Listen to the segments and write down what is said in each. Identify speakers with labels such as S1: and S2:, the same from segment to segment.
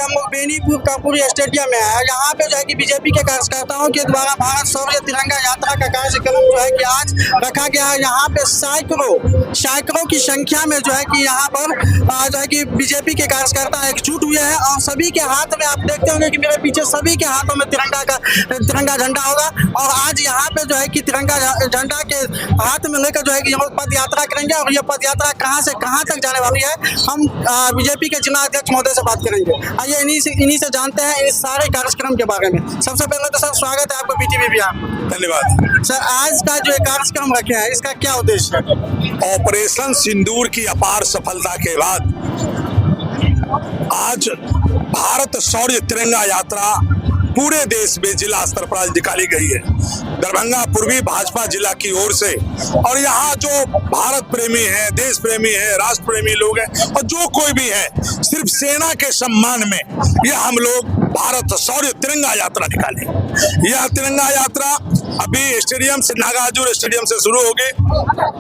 S1: हम लोग बेनीपुर कापुरी स्टेडियम में है। यहाँ पे जो है कि बीजेपी के कार्यकर्ताओं के द्वारा भारत शौर्य तिरंगा यात्रा का कार्यक्रम जो है कि आज रखा गया है। यहाँ पे सैकड़ों की संख्या में जो है कि यहाँ पर जो है कि बीजेपी के कार्यकर्ता एकजुट हुए हैं और सभी के हाथ में आप देखते होंगे कि मेरे पीछे सभी के हाथों में तिरंगा झंडा होगा। और आज यहाँ पे जो है कि तिरंगा झंडा के हाथ में लेकर जो है कि हम लोग पद यात्रा करेंगे और ये पद यात्रा कहाँ से कहाँ तक जाने वाली है, हम बीजेपी के जिला अध्यक्ष महोदय से बात करेंगे। आइए इन्हीं से जानते हैं इस सारे कार्यक्रम के बारे में। सबसे पहले तो सर स्वागत है आपको BTV बिहार।
S2: धन्यवाद
S1: सर, आज का जो कार्यक्रम रखे हैं इसका क्या उद्देश्य है?
S2: ऑपरेशन सिंदूर की अपार सफलता के बाद आज भारत शौर्य तिरंगा यात्रा पूरे देश में जिला स्तर पर आज निकाली गई है। दरभंगा पूर्वी भाजपा जिला की ओर से, और यहाँ जो भारत प्रेमी है, देश प्रेमी है, राष्ट्र प्रेमी लोग हैं और जो कोई भी है, सिर्फ सेना के सम्मान में यह हम लोग भारत शौर्य तिरंगा यात्रा निकाले। यह तिरंगा यात्रा अभी स्टेडियम से, नागार्जुन स्टेडियम से शुरू होगी,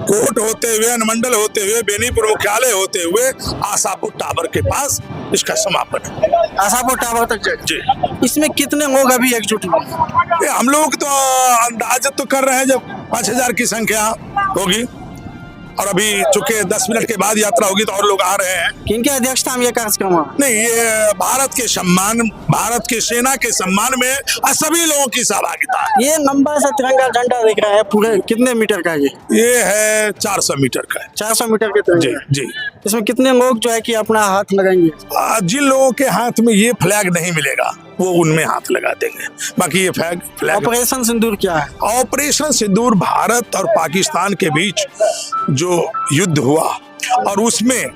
S2: कोर्ट होते हुए, अनुमंडल होते हुए, बेनीपुर मुख्यालय होते हुए आशापुर टावर के पास इसका समापन है।
S1: आशापुर टावर तक
S2: जी।
S1: इसमें कितने लोग अभी एकजुट हुए?
S2: हम लोग तो अंदाजा तो कर रहे हैं जब 5000 की संख्या होगी, और अभी चूंकि 10 मिनट के बाद यात्रा होगी तो और लोग आ रहे हैं।
S1: किनके अध्यक्षता में ये कार्यक्रम हुआ?
S2: नहीं, ये भारत के सम्मान, भारत के सेना के सम्मान में सभी लोगों की सहभागिता है।
S1: ये लंबा सा तिरंगा झंडा दिख रहा है, पूरे कितने मीटर का
S2: ये है 400 मीटर का है।
S1: 400 मीटर के तिरंगा।
S2: जी।
S1: इसमें कितने लोग जो है कि अपना हाथ लगाएंगे?
S2: जिन लोगों के हाथ में ये फ्लैग नहीं मिलेगा वो उनमें हाथ लगा देंगे। बाकी ये फ्लैग
S1: ऑपरेशन सिंदूर क्या है?
S2: ऑपरेशन सिंदूर भारत और पाकिस्तान के बीच जो युद्ध हुआ और उसमें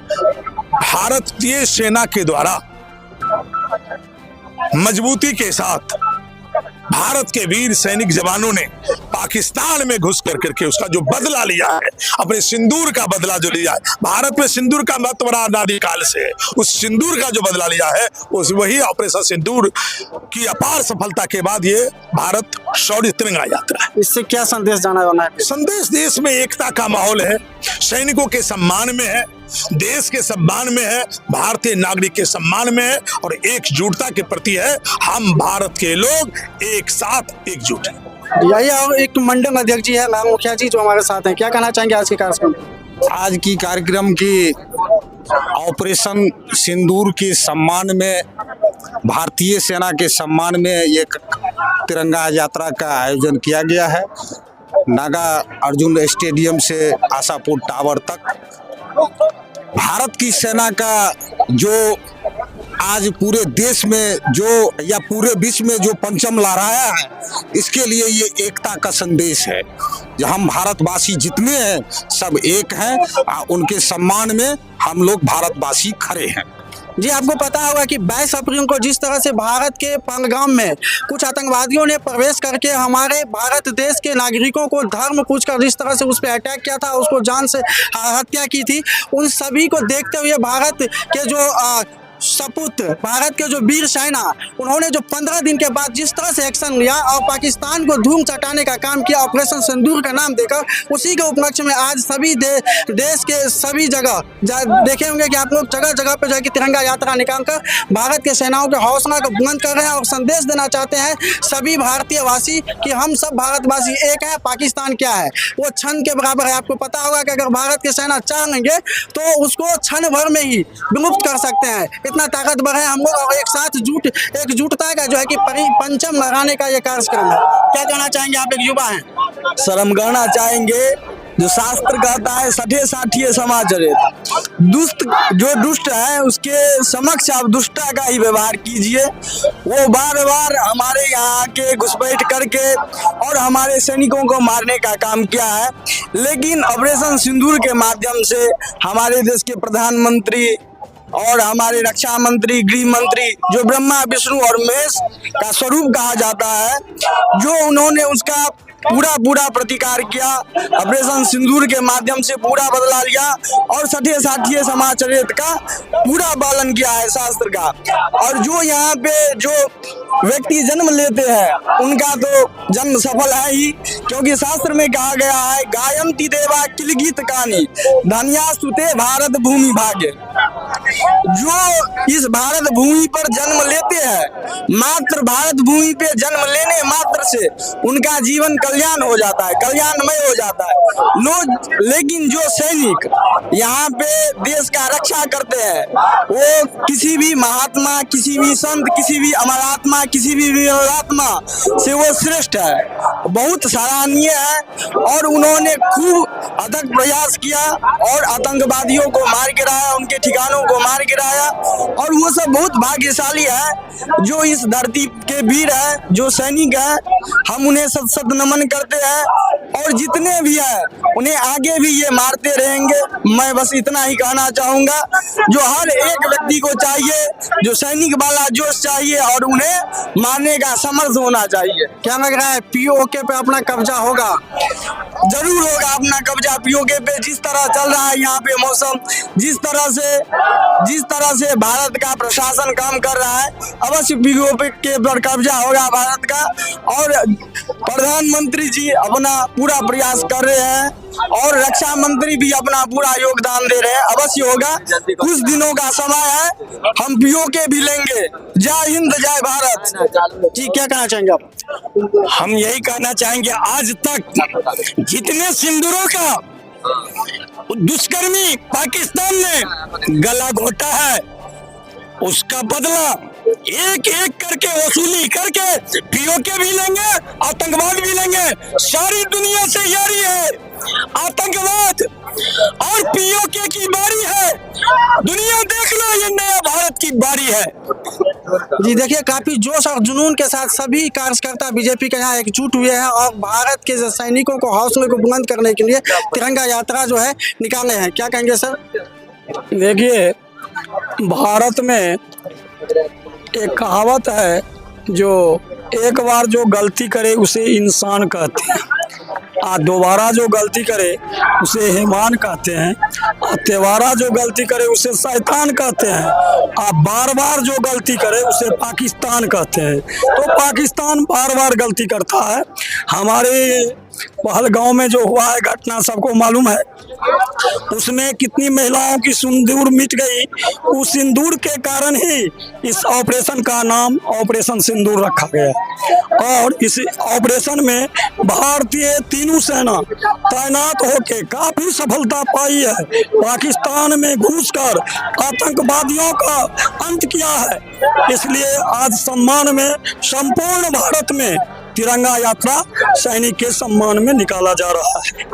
S2: भारतीय सेना के द्वारा मजबूती के साथ भारत के वीर सैनिक जवानों ने पाकिस्तान में घुस करके उसका जो बदला लिया है, अपने सिंदूर का बदला जो लिया है, भारत में सिंदूर का महत्व बड़ा अनादिकाल से है, उस सिंदूर का जो बदला लिया है उस वही ऑपरेशन सिंदूर की अपार सफलता के बाद ये भारत शौर्य तिरंगा यात्रा है।
S1: इससे क्या संदेश जाना है?
S2: संदेश देश में एकता का माहौल है, सैनिकों के सम्मान में है, देश के सम्मान में है, भारतीय नागरिक के सम्मान में है और एकजुटता के प्रति है। हम भारत के लोग एक साथ एकजुट हैं।
S1: यही और एक मंडल अध्यक्ष जी है राम मुखिया जी जो हमारे साथ हैं, क्या कहना चाहेंगे आज के कार्यक्रम?
S3: आज की कार्यक्रम की ऑपरेशन सिंदूर के सम्मान में, भारतीय सेना के सम्मान में ये तिरंगा यात्रा का आयोजन किया गया है। नागार्जुन स्टेडियम से आशापुर टावर तक भारत की सेना का जो आज पूरे देश में जो या पूरे विश्व में जो परचम लहराया है, इसके लिए ये एकता का संदेश है। जो हम भारतवासी जितने हैं सब एक हैं, उनके सम्मान में हम लोग भारतवासी खड़े हैं।
S1: जी, आपको पता होगा कि 22 अप्रैल को जिस तरह से भारत के पहलगाम में कुछ आतंकवादियों ने प्रवेश करके हमारे भारत देश के नागरिकों को धर्म पूछकर जिस तरह से उस पर अटैक किया था, उसको जान से हत्या की थी, उन सभी को देखते हुए भारत के जो सपूत, भारत के जो वीर सेना, उन्होंने जो 15 दिन के बाद जिस तरह से एक्शन लिया और पाकिस्तान को धूम चटाने का काम किया ऑपरेशन सिंदूर का नाम देकर, उसी के उपलक्ष्य में आज सभी देश के सभी जगह देखे होंगे कि आप लोग जगह जगह पे जाके तिरंगा यात्रा निकालकर भारत के सेनाओं के हौसला को बुलंद कर रहे हैं और संदेश देना चाहते हैं सभी भारतीय वासी कि हम सब भारतवासी एक है, पाकिस्तान क्या है वो क्षण के बराबर है। आपको पता होगा कि अगर भारत के सेना चाह लेंगे तो उसको क्षण भर में ही विलुप्त कर सकते हैं, इतना ताकतवर है हम लोग। और एक साथ एकजुटता का जो है कि पंचम लगाने का ये कार्यक्रम है। क्या कहना चाहेंगे, आप एक युवा हैं?
S3: सर, हम कहना चाहेंगे जो शास्त्र कहता है सठे साठिये समाचरित, जो दुष्ट है उसके समक्ष आप दुष्टा का ही व्यवहार कीजिए। वो बार बार हमारे यहाँ आके घुसपैठ करके और हमारे सैनिकों को मारने का काम किया है, लेकिन ऑपरेशन सिंदूर के माध्यम से हमारे देश के प्रधानमंत्री और हमारे रक्षा मंत्री, गृह मंत्री, जो ब्रह्मा विष्णु और महेश का स्वरूप कहा जाता है, जो उन्होंने उसका
S4: पूरा प्रतिकार किया, ऑपरेशन सिंदूर के माध्यम से पूरा बदला लिया और सठे साठिए समाज चरित्र का पूरा पालन किया है शास्त्र का। और जो यहाँ पे जो व्यक्ति जन्म लेते हैं उनका तो जन्म सफल है ही, क्योंकि शास्त्र में कहा गया है गायंती देवा किलगीत कानी धन्या सुते भारत भूमि भाग्य। जो इस भारत भूमि पर जन्म लेते हैं, मात्र भारत भूमि पे जन्म लेने मात्र से उनका जीवन कल्याण हो जाता है, कल्याणमय हो जाता है। लोग लेकिन जो सैनिक यहाँ पे देश का रक्षा करते हैं वो किसी भी महात्मा, किसी भी संत, किसी भी अमरात्मा, किसी भी वीरात्मा से वो श्रेष्ठ है, बहुत सराहनीय है। और उन्होंने खूब अथक प्रयास किया और आतंकवादियों को मार गिराया, उनके ठिकानों को मार गिराया। और वो सब बहुत भाग्यशाली है जो इस धरती के वीर है, जो सैनिक है, हम उन्हें सत सत नमन करते हैं। और जितने भी है उन्हें आगे भी ये मारते रहेंगे। मैं बस इतना ही कहना चाहूंगा, जो हर एक व्यक्ति को चाहिए, जो सैनिक वाला जोश चाहिए और उन्हें मारने का समर्थ होना चाहिए।
S1: क्या लग रहा है पीओके पे अपना कब्जा होगा?
S4: जरूर होगा अपना कब्जा पीओके पे। जिस तरह चल रहा है यहाँ पे मौसम, जिस तरह से भारत का प्रशासन काम कर रहा है, अवश्य पीओके के पर कब्जा होगा भारत का। और प्रधानमंत्री जी अपना पूरा प्रयास कर रहे हैं और रक्षा मंत्री भी अपना पूरा योगदान दे रहे हैं, अवश्य होगा। कुछ दिनों का समय है, हम पीओके भी लेंगे। जय हिंद, जय भारत।
S1: जी, क्या कहना चाहेंगे आप?
S4: हम यही कहना चाहेंगे, आज तक जितने सिंदूरों का दुष्कर्मी पाकिस्तान ने गला घोटा है, उसका बदला एक एक करके वसूली करके पीओके भी लेंगे, आतंकवाद भी लेंगे। सारी दुनिया से यारी है, आतंकवाद और पीओके की बारी है। दुनिया देख लो, ये नया भारत की बारी है।
S1: जी देखिए, काफी जोश और जुनून के साथ सभी कार्यकर्ता बीजेपी के यहाँ एकजुट हुए हैं और भारत के सैनिकों को हौसले को बुलंद करने के लिए तिरंगा यात्रा जो है निकाले हैं। क्या कहेंगे सर?
S5: देखिए, भारत में एक कहावत है, जो एक बार जो गलती करे उसे इंसान कहते हैं, और दोबारा जो गलती करे उसे हैवान कहते हैं, और तिबारा जो गलती करे उसे शैतान कहते हैं, और बार बार जो गलती करे उसे पाकिस्तान कहते हैं। तो पाकिस्तान बार बार गलती करता है। हमारे पहलगांव में जो हुआ है घटना सबको मालूम है, उसमें कितनी महिलाओं की सिंदूर मिट गई। उस सिंदूर के कारण ही इस ऑपरेशन का नाम ऑपरेशन सिंदूर रखा गया। और इस ऑपरेशन में भारतीय तीनों सेना तैनात होकर काफी सफलता पाई है। पाकिस्तान में घुसकर आतंकवादियों का अंत किया है। इसलिए आज सम्मान में संपूर्ण भारत में तिरंगा यात्रा सैनिक के सम्मान में निकाला जा रहा है।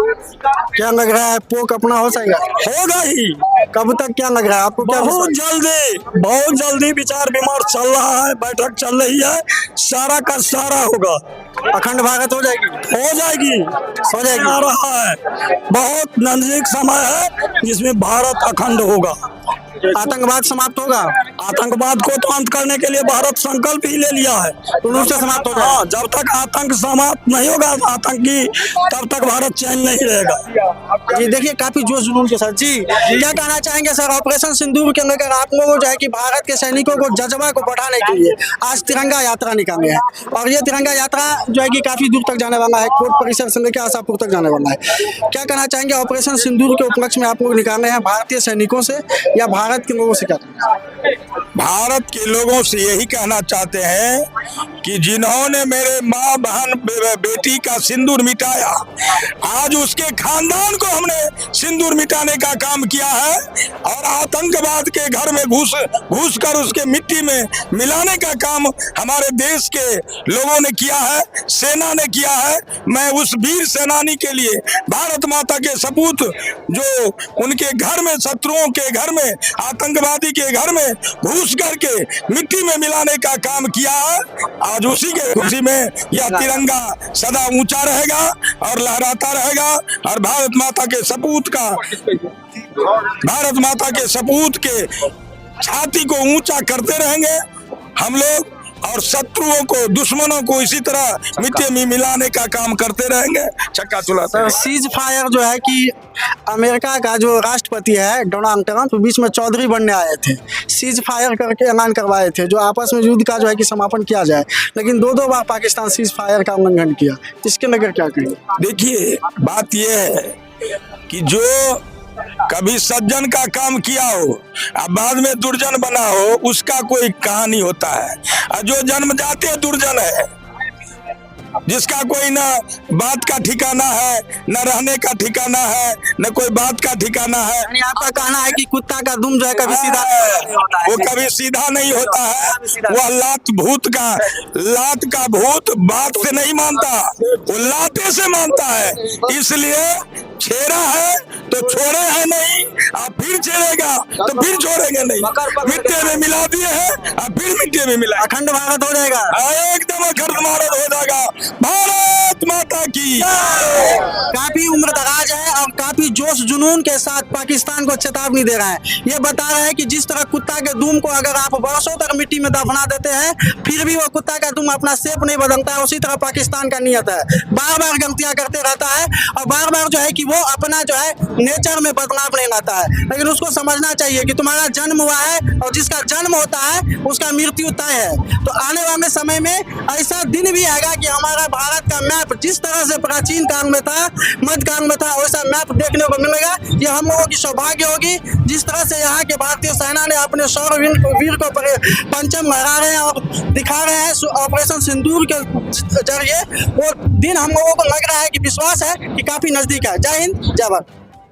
S1: क्या लग रहा है पोक अपना हो जाएगा?
S5: होगा ही।
S1: कब तक क्या लग रहा है आपको? क्या
S5: बहुत जल्दी विचार विमर्श चल रहा है, बैठक चल रही है, सारा का सारा होगा।
S1: अखंड भारत हो जाएगी?
S5: हो जाएगी। आ रहा है, बहुत नजदीक समय है जिसमें भारत अखंड होगा।
S1: आतंकवाद समाप्त होगा?
S5: आतंकवाद को तो अंत करने के लिए भारत संकल्प ही ले लिया है,
S1: रूप से समाप्त होगा।
S5: हाँ, जब तक आतंक समाप्त नहीं होगा आतंकी, तब तक भारत चैन नहीं रहेगा।
S1: जी देखिए, काफी जोश जुनून के साथ। जी क्या कहना चाहेंगे सर, ऑपरेशन सिंदूर के लेकर आप लोगों जो है कि भारत के सैनिकों को जज्बा को बढ़ाने के लिए आज तिरंगा यात्रा निकाले हैं, और ये तिरंगा यात्रा जो है कि काफी दूर तक जाने वाला है, कोर्ट परिसर से लेकर आशापुर तक जाने वाला है। क्या कहना चाहेंगे, ऑपरेशन सिंदूर के उपलक्ष्य में आप लोग निकाले हैं भारतीय सैनिकों से या भारत के लोगों से? क्या
S2: भारत के लोगों से यही कहना चाहते हैं कि जिन्होंने मेरे माँ बहन बेटी का सिंदूर मिटाया, आज उसके खानदान को हमने सिंदूर मिटाने का काम किया है। और आतंकवाद के घर में घुस कर उसके मिट्टी में मिलाने का काम हमारे देश के लोगों ने किया है, सेना ने किया है। मैं उस वीर सेनानी के लिए, भारत माता के सपूत जो उनके घर में, शत्रुओं के घर में, आतंकवादी के घर में घुस करके मिट्टी में मिलाने का काम किया है, आज उसी के खुशी में यह तिरंगा सदा ऊंचा रहेगा और लहराता रहेगा। और भारत माता के सपूत के छाती को ऊंचा करते रहेंगे हम लोग। और शत्रुओं को, दुश्मनों को इसी तरह मिट्टी में मिलाने का काम करते रहेंगे, चक्का चलाते
S1: सर सीज फायर जो है कि अमेरिका का जो राष्ट्रपति है डोनाल्ड ट्रंप बीच में चौधरी बनने आए थे, सीज फायर करके ऐलान करवाए थे जो आपस में युद्ध का जो है कि समापन किया जाए, लेकिन दो बार पाकिस्तान सीज फायर का उल्लंघन किया। इसके लेकर क्या कहेंगे?
S2: देखिए बात यह है कि जो कभी सज्जन का काम किया हो और बाद में दुर्जन बना हो, उसका कोई कहानी होता है। और जो जन्म जाते दुर्जन है, जिसका कोई ना बात का ठिकाना है, न रहने का ठिकाना है, न कोई बात का ठिकाना है।
S1: यानी आपका कहना है कि कुत्ता का दुम जो है कभी सीधा
S2: वो कभी सीधा नहीं होता है। वह लात का भूत बात से नहीं मानता, वो लाते से मानता है। इसलिए छेड़ा है तो छोड़े हैं नहीं, अब फिर छेड़ेगा तो फिर छोड़ेंगे नहीं। मिट्टी में मिला दिए हैं, अब फिर मिट्टी में मिला,
S1: अखंड भारत हो जाएगा,
S2: एकदम अखंड भारत हो जाएगा। भारत माता की।
S1: काफी उम्र दराज है और काफी जोश जुनून के साथ पाकिस्तान को चेतावनी दे रहा है। ये बता रहा है कि जिस तरह कुत्ता के दुम को अगर आप वर्षों तक मिट्टी में दफना देते हैं फिर भी वो कुत्ता का दुम अपना शेप नहीं बदलता है, उसी तरह पाकिस्तान का नियत है, बार बार गलतियां करते रहता है और बार बार जो है कि वो अपना जो है नेचर में बदलाव नहीं लाता है। लेकिन उसको समझना चाहिए कि तुम्हारा जन्म हुआ है और जिसका जन्म होता है उसका मृत्यु तय है। तो आने वाले समय में ऐसा दिन भी आएगा कि हमारा भारत का मैप जिस तरह से प्राचीन काल में था, मध्यकाल में था, वैसा मैप देखने को मिलेगा। ये हम लोगों की सौभाग्य होगी। जिस तरह से यहाँ के भारतीय सेना ने अपने शौर्यवीर को परचम लहरा रहे हैं और दिखा रहे हैं ऑपरेशन सिंदूर के जरिए, वो दिन हम लोगों को लग रहा है कि विश्वास है कि काफी नजदीक है। जय हिंद, जय भारत।